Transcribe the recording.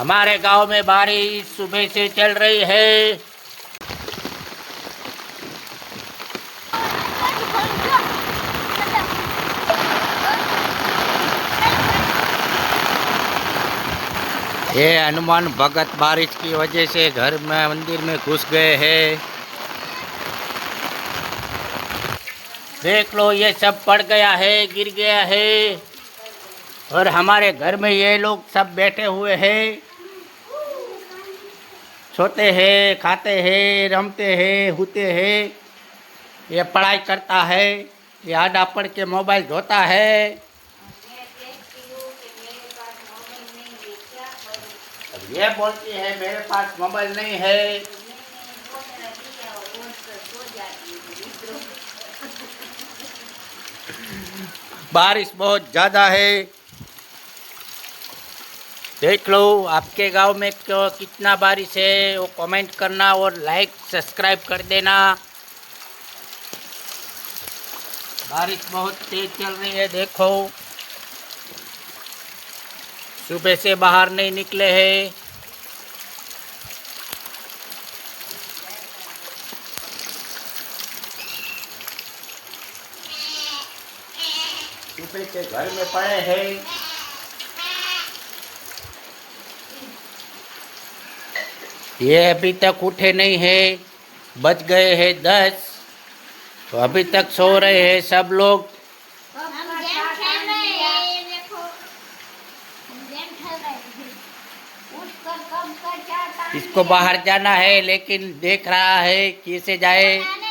हमारे गांव में बारिश सुबह से चल रही है। ये हनुमान भगत बारिश की वजह से घर में मंदिर में घुस गए हैं। देख लो, ये सब पड़ गया है, गिर गया है। और हमारे घर में ये लोग सब बैठे हुए हैं, सोते हैं, खाते हैं, रमते हैं, होते हैं। ये पढ़ाई करता है, ये आडा पढ़ के मोबाइल धोता है। अब ये बोलती है मेरे पास मोबाइल नहीं है। बारिश बहुत ज़्यादा है। देख लो, आपके गांव में कितना बारिश है वो कमेंट करना और लाइक सब्सक्राइब कर देना। बारिश बहुत तेज चल रही है। देखो, सुबह से बाहर नहीं निकले हैं। सुबह से घर में पड़े हैं। ये अभी तक उठे नहीं है, बज गए हैं 10, तो अभी तक सो रहे हैं सब लोग। इसको बाहर जाना है, लेकिन देख रहा है कैसे जाए।